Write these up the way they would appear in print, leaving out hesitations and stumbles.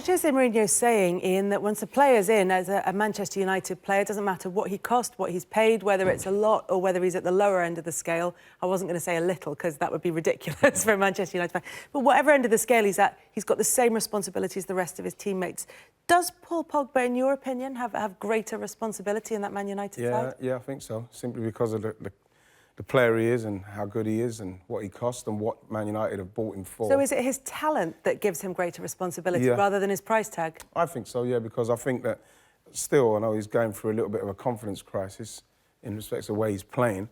What Jose Mourinho's saying, Ian, that once a player's in, as a Manchester United player, it doesn't matter what he cost, what he's paid, whether it's a lot or whether he's at the lower end of the scale. I wasn't going to say a little, because that would be ridiculous for a Manchester United fan. But whatever end of the scale he's at, he's got the same responsibility as the rest of his teammates. Does Paul Pogba, in your opinion, have greater responsibility in that Man United side? Yeah, I think so. Simply because of the player he is and how good he is and what he cost and what Man United have bought him for. So is it his talent that gives him greater responsibility rather than his price tag? I think so, yeah, because I think that still, I know he's going through a little bit of a confidence crisis in respect to the way he's playing,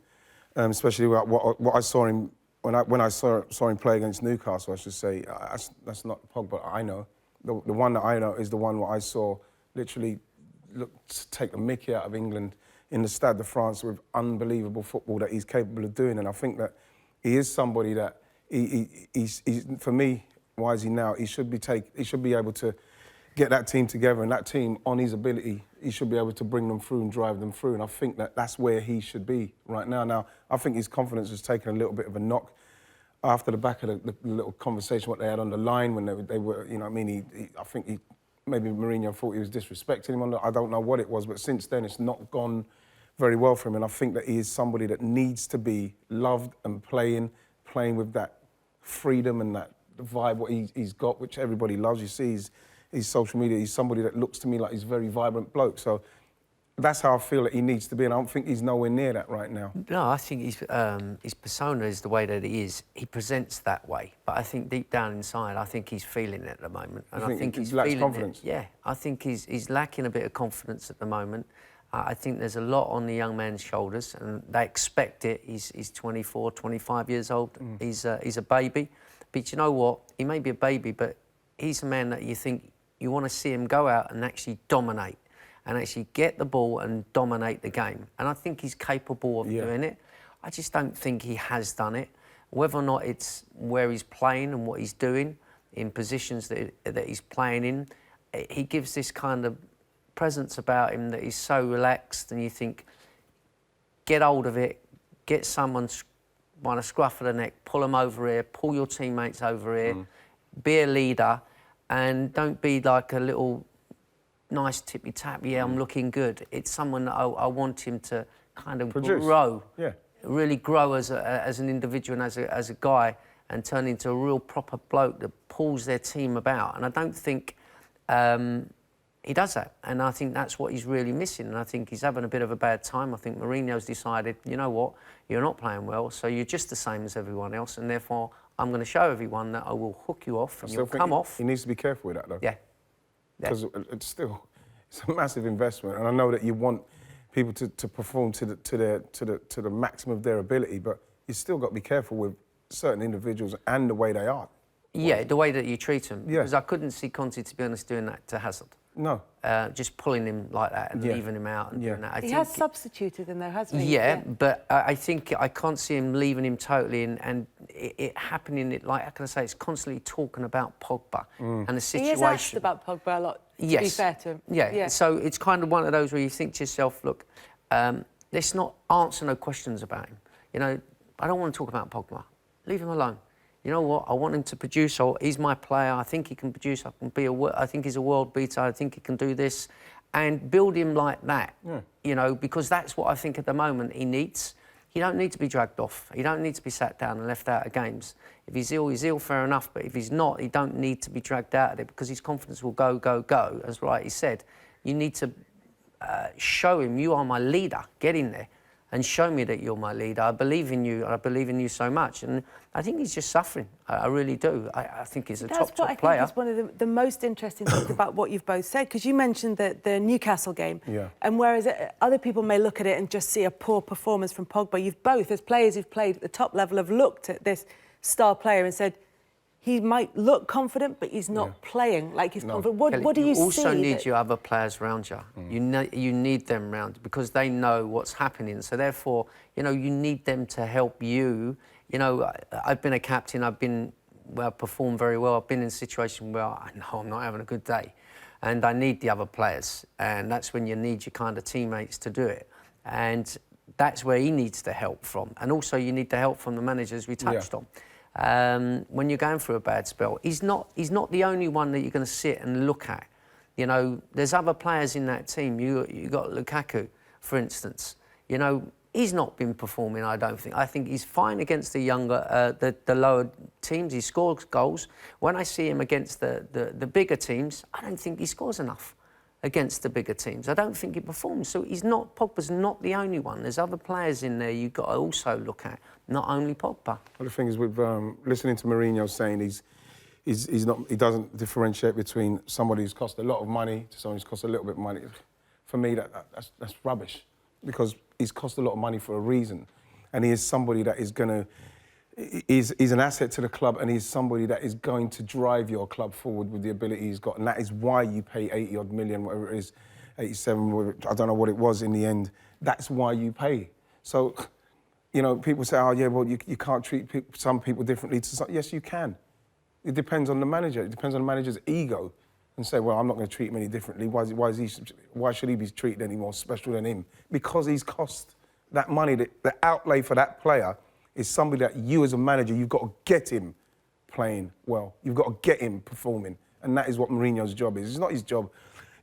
especially what I saw him, when I saw him play against Newcastle, I should say, that's not Pogba I know. The one that I know is the one where I saw literally take the mickey out of England in the Stade de France with unbelievable football that he's capable of doing. And I think that he is somebody that, he's for me, why is he now? He should be able to get that team together, and that team, on his ability, he should be able to bring them through and drive them through. And I think that that's where he should be right now. Now, I think his confidence has taken a little bit of a knock after the back of the little conversation what they had on the line when they were, you know what I mean? I think maybe Mourinho thought he was disrespecting him. I don't know what it was, but since then it's not gone very well for him. And I think that he is somebody that needs to be loved and playing with that freedom and that vibe what he's got, which everybody loves. You see his social media, he's somebody that looks to me like he's a very vibrant bloke. So that's how I feel that he needs to be, and I don't think he's nowhere near that right now. No, I think his persona is the way that he is. He presents that way, but I think deep down inside, I think he's feeling it at the moment. And I think he's lacks confidence. Yeah, I think he's lacking a bit of confidence at the moment. I think there's a lot on the young man's shoulders, and they expect it. He's 24, 25 years old. He's a baby, but you know what? He may be a baby, but he's a man that you think you want to see him go out and actually dominate, and actually get the ball and dominate the game. And I think he's capable of doing it. I just don't think he has done it. Whether or not it's where he's playing and what he's doing in positions that he's playing in, he gives this kind of presence about him that he's so relaxed, and you think, get hold of it, get someone by the scruff of the neck, pull them over here, pull your teammates over here, be a leader, and don't be like a little nice tippy-tap, I'm looking good. It's someone that I want him to kind of grow, really grow as an individual and as a guy, and turn into a real proper bloke that pulls their team about. And I don't think he does that, and I think that's what he's really missing, and I think he's having a bit of a bad time. I think Mourinho's decided, you know what, you're not playing well, so you're just the same as everyone else, and therefore I'm going to show everyone that I will hook you off and you'll come off. He needs to be careful with that, though. Yeah. Because it's a massive investment, and I know that you want people to perform to the maximum of their ability, but you still got to be careful with certain individuals and the way they are. Yeah, the way that you treat them. Yeah. Because I couldn't see Conte, to be honest, doing that to Hazard. No. Just pulling him like that and leaving him out and doing that. He has substituted him, though, hasn't he? Yeah, but I think I can't see him leaving him totally and it happening. Like, how can I say, it's constantly talking about Pogba and the situation. He is asked about Pogba a lot, to be fair to him. Yeah, so it's kind of one of those where you think to yourself, look, let's not answer no questions about him. You know, I don't want to talk about Pogba. Leave him alone. You know what? I want him to produce. He's my player. I think he can produce. I think he's a world beater. I think he can do this, and build him like that. Yeah. You know, because that's what I think at the moment he needs. He don't need to be dragged off. He don't need to be sat down and left out of games. If he's ill, fair enough. But if he's not, he don't need to be dragged out of it, because his confidence will go, go, go. As he said, you need to show him you are my leader. Get in there and show me that you're my leader. I believe in you. I believe in you so much. And I think he's just suffering. I really do. I think he's a top player. I think is one of the most interesting things about what you've both said, because you mentioned the Newcastle game. Yeah. And whereas other people may look at it and just see a poor performance from Pogba, you've both, as players who've played at the top level, have looked at this star player and said, he might look confident, but he's not playing like he's confident. What do you see? You also need your other players around you. You need them around, because they know what's happening. So therefore, you know, you need them to help you. You know, I've been a captain. I've performed very well. I've been in a situation where I know I'm not having a good day, and I need the other players. And that's when you need your kind of teammates to do it. And that's where he needs the help from. And also, you need the help from the managers we touched on. when you're going through a bad spell. He's not the only one that you're going to sit and look at. You know, there's other players in that team. You got Lukaku, for instance. You know, he's not been performing, I don't think. I think he's fine against the younger, the lower teams. He scores goals. When I see him against the bigger teams, I don't think he scores enough against the bigger teams. I don't think he performs. So Pogba's not the only one. There's other players in there you've got to also look at, not only Pogba. Well, the thing is, with listening to Mourinho saying he doesn't differentiate between somebody who's cost a lot of money to someone who's cost a little bit of money. For me, that's rubbish, because he's cost a lot of money for a reason, and he is somebody that is going to. He's an asset to the club, and he's somebody that is going to drive your club forward with the ability he's got, and that is why you pay 80-odd million, whatever it is, 87, I don't know what it was in the end. That's why you pay. So, you know, people say, oh yeah, well you can't treat some people differently to some. Yes, you can. It depends on the manager. It depends on the manager's ego, and say, well, I'm not going to treat him any differently. Why should he be treated any more special than him? Because he's cost that money. The outlay for that player is somebody that you as a manager, you've got to get him playing well. You've got to get him performing. And that is what Mourinho's job is. It's not his job.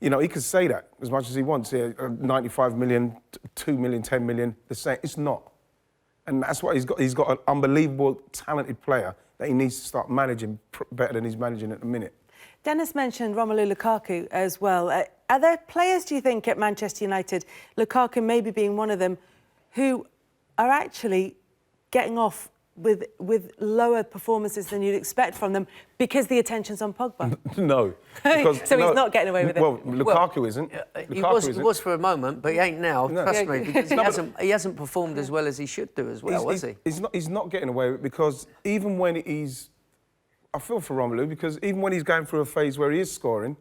You know, he could say that as much as he wants. 95 million, 2 million, 10 million, the same. It's not. And that's what he's got. He's got an unbelievable, talented player that he needs to start managing better than he's managing at the minute. Dennis mentioned Romelu Lukaku as well. Are there players, do you think, at Manchester United, Lukaku maybe being one of them, who are actually getting off with lower performances than you'd expect from them because the attention's on Pogba? No. So he's not getting away with it? Well, Lukaku isn't. He was for a moment, but he ain't now, trust me, because he hasn't performed as well as he should do as well, has he? He's not getting away with it, because even when I feel for Romelu, because even when he's going through a phase where he is scoring,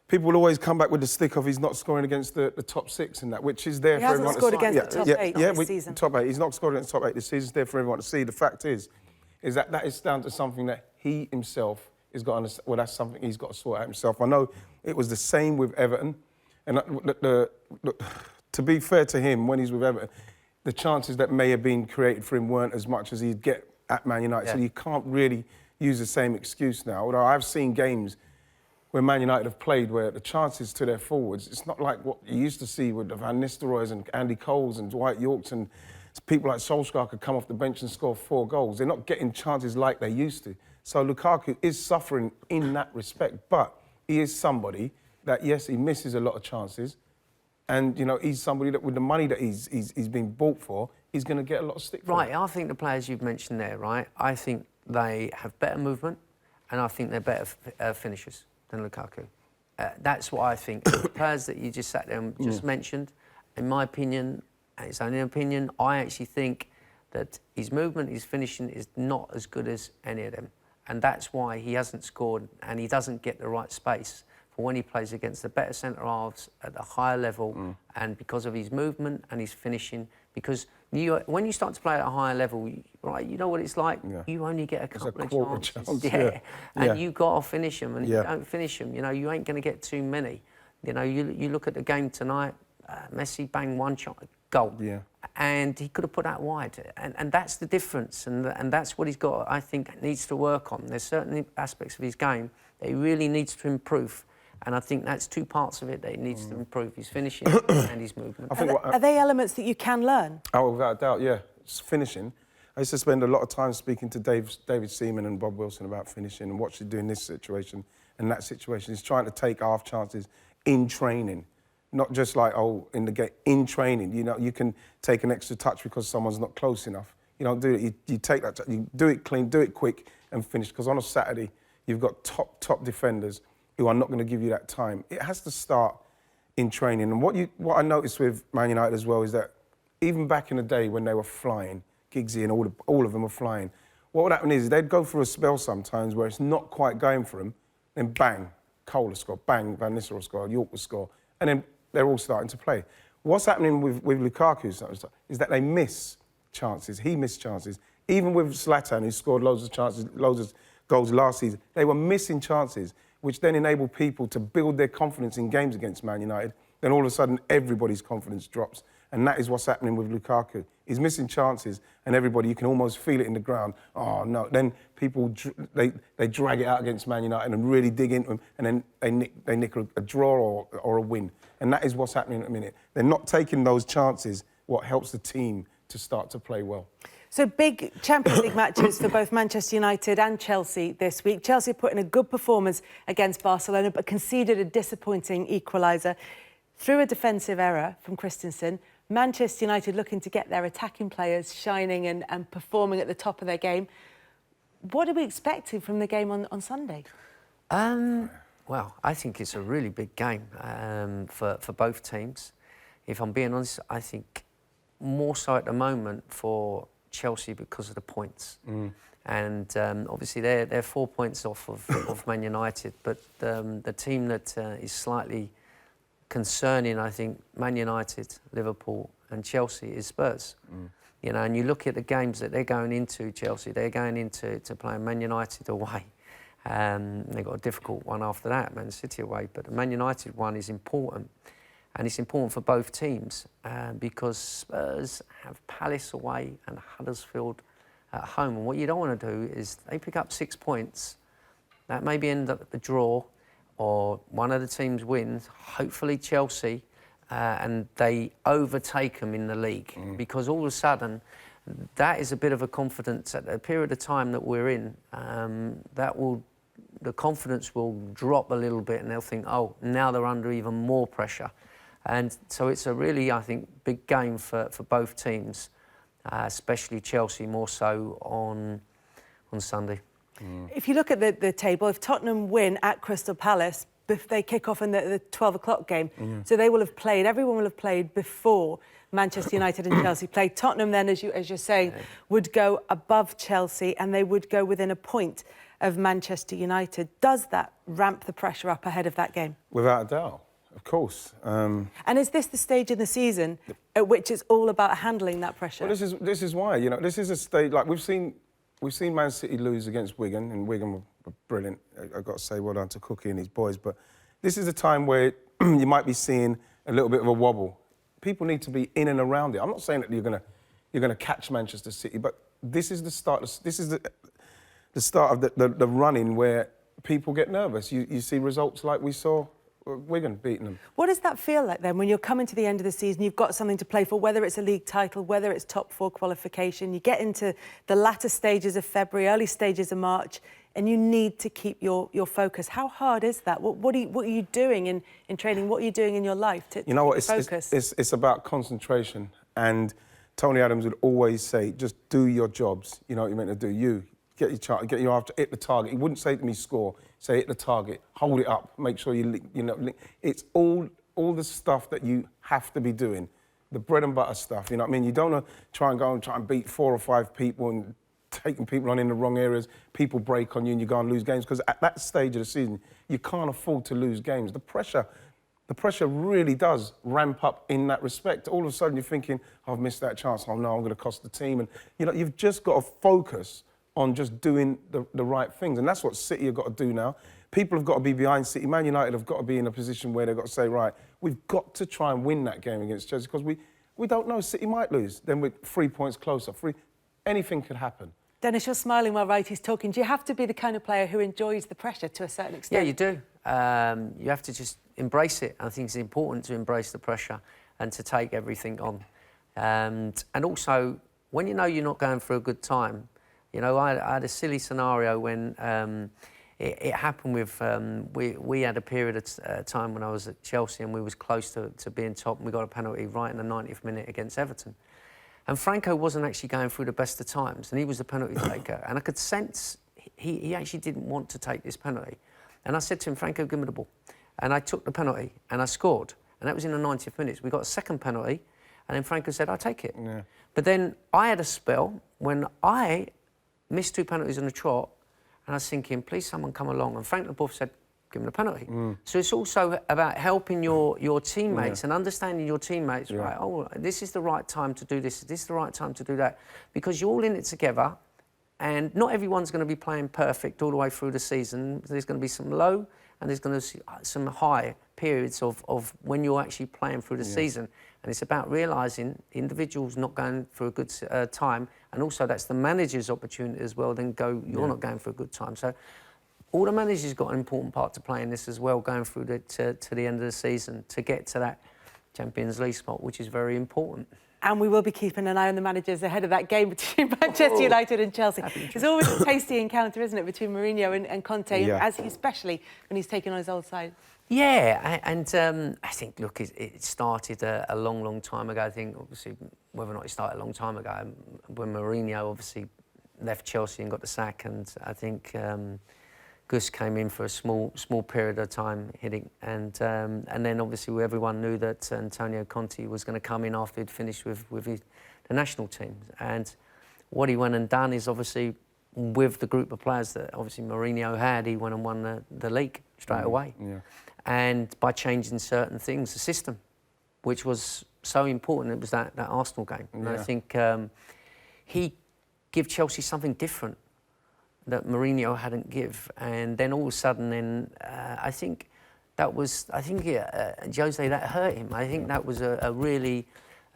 people will always come back with the stick of he's not scoring against the top six and that, which is there for everyone to see. He hasn't scored against the top eight this season. Top eight. He's not scored against the top eight this season. It's there for everyone to see. The fact is that is down to something that he himself has got to, well, that's something he's got to sort out himself. I know it was the same with Everton. And to be fair to him, when he's with Everton, the chances that may have been created for him weren't as much as he'd get at Man United. Yeah. So you can't really use the same excuse now. Although I've seen games where Man United have played where the chances to their forwards, it's not like what you used to see with the Van Nistelrooys and Andy Coles and Dwight Yorks, and people like Solskjaer could come off the bench and score 4 goals. They're not getting chances like they used to. So Lukaku is suffering in that respect, but he is somebody that, yes, he misses a lot of chances, and, you know, he's somebody that with the money that he's been bought for, he's going to get a lot of stick for. Right, I think the players you've mentioned there, right, I think they have better movement, and I think they're better finishers than Lukaku. That's what I think. The players that you just sat there and just mentioned, in my opinion, and it's only an opinion, I actually think that his movement, his finishing is not as good as any of them. And that's why he hasn't scored, and he doesn't get the right space for when he plays against the better centre-halves at the higher level, and because of his movement and his finishing, because when you start to play at a higher level, right, you know what it's like. Yeah. You only get a couple of chances. Yeah. And you got to finish them, and if you don't finish them, you know, you ain't going to get too many. You know, you look at the game tonight, Messi banged one shot, goal, and he could have put that wide, and that's the difference, and that's what he's got. I think needs to work on. There's certain aspects of his game that he really needs to improve. And I think that's 2 parts of it that he needs to improve, his finishing and his movement. Are they elements that you can learn? Oh, without a doubt, yeah. It's finishing. I used to spend a lot of time speaking to David Seaman and Bob Wilson about finishing and what should do in this situation and that situation. He's trying to take half chances in training, not just like, oh, in the game, in training. You know, you can take an extra touch because someone's not close enough. You don't do it. You take that, you do it clean, do it quick and finish. Because on a Saturday, you've got top defenders who are not going to give you that time. It has to start in training. And what I noticed with Man United as well is that even back in the day when they were flying, Giggsy and all of them were flying, what would happen is they'd go through a spell sometimes where it's not quite going for them, then bang, Cole will score, bang, Van Nistelrooy will score, York will score, and then they're all starting to play. What's happening with Lukaku is that they miss chances. He missed chances. Even with Zlatan, who scored loads of chances, loads of goals last season, they were missing chances, which then enable people to build their confidence in games against Man United. Then all of a sudden, everybody's confidence drops. And that is what's happening with Lukaku. He's missing chances, and everybody, you can almost feel it in the ground. Oh, no. Then people, they drag it out against Man United and really dig into them, and then they nick a draw or a win. And that is what's happening at the minute. They're not taking those chances, what helps the team to start to play well. So big Champions League matches for both Manchester United and Chelsea this week. Chelsea put in a good performance against Barcelona, but conceded a disappointing equaliser through a defensive error from Christensen. Manchester United looking to get their attacking players shining and performing at the top of their game. What are we expecting from the game on Sunday? Well, I think it's a really big game for both teams. If I'm being honest, I think more so at the moment for Chelsea because of the points. And obviously they're 4 points off of Man United, but the team that is slightly concerning, I think, Man United, Liverpool and Chelsea is Spurs. You know, and you look at the games that they're going into, Chelsea, they're going into playing Man United away. They've got a difficult one after that, Man City away, but the Man United one is important. And it's important for both teams because Spurs have Palace away and Huddersfield at home. And what you don't want to do is they pick up 6 points. That maybe end up a draw or one of the teams wins, hopefully Chelsea, and they overtake them in the league. Because all of a sudden, that is a bit of a confidence at the period of time that we're in. The confidence will drop a little bit and they'll think, oh, now they're under even more pressure. And so it's a really, I think, big game for both teams, especially Chelsea more so on Sunday. If you look at the table, if Tottenham win at Crystal Palace, they kick off in the 12 o'clock game. So they will have played, everyone will have played before Manchester United and Chelsea played. Tottenham then, as you're saying, would go above Chelsea and they would go within a point of Manchester United. Does that ramp the pressure up ahead of that game? Without a doubt. Of course. And is this the stage in the season at which it's all about handling that pressure? Well, this is why, you know, this is a stage, like we've seen Man City lose against Wigan, and Wigan were brilliant. I've got to say well done to Cookie and his boys, but this is a time where you might be seeing a little bit of a wobble. People need to be in and around it. I'm not saying that you're gonna catch Manchester City, but this is the start. This is the start of the run-in where people get nervous. You see results like we saw. Wigan beating them. What does that feel like then when you're coming to the end of the season, you've got something to play for, whether it's a league title, whether it's top 4 qualification, you get into the latter stages of February, early stages of March, and you need to keep your focus. How hard is that? What are you doing in training? What are you doing in your life to focus? It's about concentration. And Tony Adams would always say, just do your jobs. You know what you're meant to do. You get your chart, get your after, hit the target. He wouldn't say to me, score. Say hit the target, hold it up, make sure you know. It's all the stuff that you have to be doing, the bread and butter stuff. You know what I mean? You don't want to try and beat 4 or 5 people and taking people on in the wrong areas. People break on you and you go and lose games because at that stage of the season you can't afford to lose games. The pressure really does ramp up in that respect. All of a sudden you're thinking, oh, I've missed that chance. Oh no, I'm going to cost the team. And you know, you've just got to focus on just doing the right things. And that's what City have got to do now. People have got to be behind City. Man United have got to be in a position where they've got to say, right, we've got to try and win that game against Chelsea because we don't know. City might lose. Then we're 3 points closer. Anything could happen. Dennis, you're smiling while Wright is talking. Do you have to be the kind of player who enjoys the pressure to a certain extent? Yeah, you do. You have to just embrace it. I think it's important to embrace the pressure and to take everything on. And also, when you know you're not going through a good time, you know, I had a silly scenario when it happened with... we had a period of time when I was at Chelsea and we was close to being top and we got a penalty right in the 90th minute against Everton. And Franco wasn't actually going through the best of times and he was the penalty taker. And I could sense he actually didn't want to take this penalty. And I said to him, Franco, give me the ball. And I took the penalty and I scored. And that was in the 90th minute. We got a second penalty and then Franco said, I'll take it. Yeah. But then I had a spell when I missed 2 penalties on the trot, and I was thinking, please someone come along. And Frank Leboeuf said, give him the penalty. So it's also about helping your teammates and understanding your teammates, right? Oh, this is the right time to do this. This is the right time to do that. Because you're all in it together, and not everyone's going to be playing perfect all the way through the season. There's going to be some low and there's going to be some high periods of when you're actually playing through the season. And it's about realising the individual's not going for a good time, and also that's the manager's opportunity as well. Then you're not going for a good time. So all the managers got an important part to play in this as well, going through to the end of the season to get to that Champions League spot, which is very important. And we will be keeping an eye on the managers ahead of that game between Manchester United and Chelsea. It's always a tasty encounter, isn't it, between Mourinho and Conte, especially when he's taken on his old side. Yeah, and I think, look, it started a long, long time ago. I think, obviously, whether or not it started a long time ago, when Mourinho obviously left Chelsea and got the sack, and I think Gus came in for a small period of time hitting, and then obviously everyone knew that Antonio Conte was going to come in after he'd finished with the national team. And what he went and done is obviously with the group of players that obviously Mourinho had, he went and won the league straight away. Yeah. And by changing certain things, the system, which was so important, it was that Arsenal game. And I think he gave Chelsea something different that Mourinho hadn't give, and then all of a sudden, I think Jose, that hurt him. I think that was a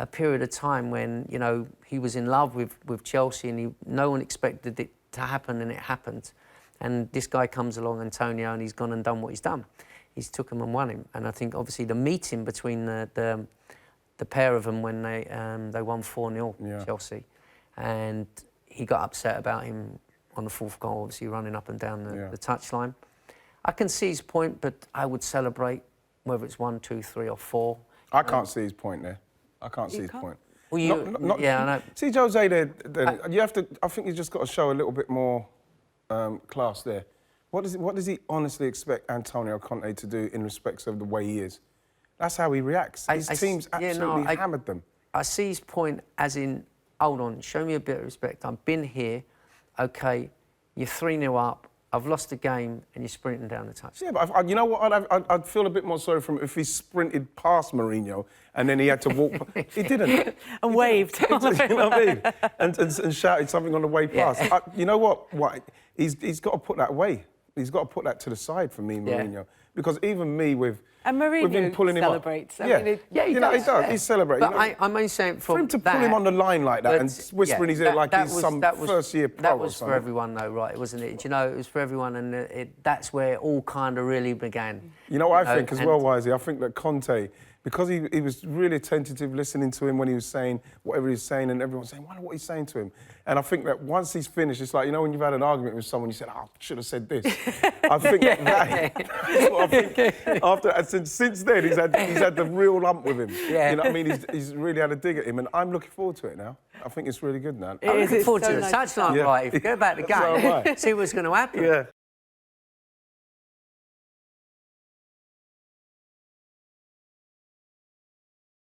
period of time when, you know, he was in love with Chelsea, and no one expected it to happen, and it happened. And this guy comes along, Antonio, and he's gone and done what he's done. He's took him and won him, and I think obviously the meeting between the pair of them when they won 4-0 Chelsea, and he got upset about him on the fourth goal, obviously running up and down the touchline. I can see his point, but I would celebrate whether it's 1, 2, 3 or 4. I can't see his point there. I can't see his point. Well, I know. See Jose there, you have to. I think you just got to show a little bit more class there. What does he honestly expect Antonio Conte to do in respects of the way he is? That's how he reacts. His team's absolutely hammered them. I see his point as in, hold on, show me a bit of respect. I've been here. Okay, you're 3-0 up. I've lost the game, and you're sprinting down the touch. Yeah, but you know what? I'd feel a bit more sorry for him if he sprinted past Mourinho and then he had to walk. He didn't. And waved. You know what I mean? And shouted something on the way past. You know what? He's got to put that away. He's got to put that to the side for me, Mourinho. Yeah. Because even me with him pulling celebrates. Him up. He does. He celebrates. But I'm only saying for him to pull him on the line like that and whisper in his ear like he's some first-year pro. That was for everyone, though, right? Wasn't it? You know, it was for everyone, and that's where it all kind of really began. You know what I think as well, Wisey? I think that Conte, because he was really attentive, listening to him when he was saying whatever he was saying, and everyone's saying, wonder what he's saying to him. And I think that once he's finished, it's like, you know, when you've had an argument with someone, you said, I should have said this. I think that's what I think. After, since then, he's had the real lump with him. Yeah. You know what I mean? He's really had a dig at him, and I'm looking forward to it now. I think it's really good now. I'm looking forward to the touchline, right? If you go back to the game, see what's going to happen. Yeah.